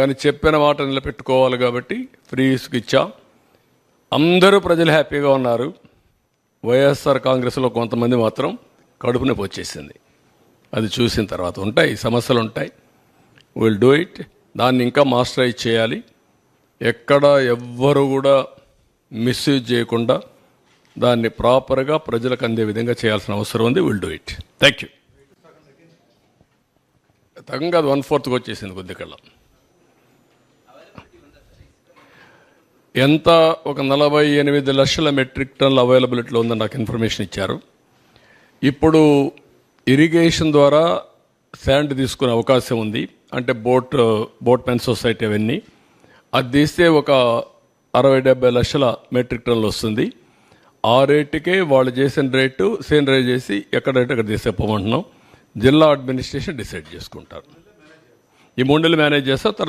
కానీ చెప్పిన మాట నిలబెట్టుకోవాలి కాబట్టి ఫ్రీ ఇసుక ఇచ్చాం. అందరూ ప్రజలు హ్యాపీగా ఉన్నారు. వైఎస్ఆర్ కాంగ్రెస్లో కొంతమంది మాత్రం కడుపు నొప్పి వచ్చేసింది. అది చూసిన తర్వాత ఉంటాయి సమస్యలు ఉంటాయి. Will do it. దాన్ని ఇంకా మాస్టరైజ్ చేయాలి. ఎక్కడ ఎవ్వరు కూడా మిస్యూజ్ చేయకుండా దాన్ని ప్రాపర్గా ప్రజలకు అందే విధంగా చేయాల్సిన అవసరం ఉంది. Will do it. Thank you. తగ్గం కాదు, 1/4 వచ్చేసింది కొద్దికల్లా. ఎంత ఒక 48 లక్షల మెట్రిక్ టన్నుల అవైలబిలిటీలో ఉందని నాకు ఇన్ఫర్మేషన్ ఇచ్చారు. ఇప్పుడు ఇరిగేషన్ ద్వారా శాండ్ తీసుకునే అవకాశం ఉంది. అంటే బోట్ మెన్ సొసైటీ అవన్నీ అది తీస్తే ఒక 60-70 లక్షల మెట్రిక్ టన్నులు వస్తుంది. ఆ రేటుకే వాళ్ళు చేసిన రేటు సేమ్ రేట్ చేసి ఎక్కడ రేటు అక్కడ తీసేపోమంటున్నాం. జిల్లా అడ్మినిస్ట్రేషన్ డిసైడ్ చేసుకుంటారు. ఈ 3 నెలలు మేనేజ్ చేస్తారు.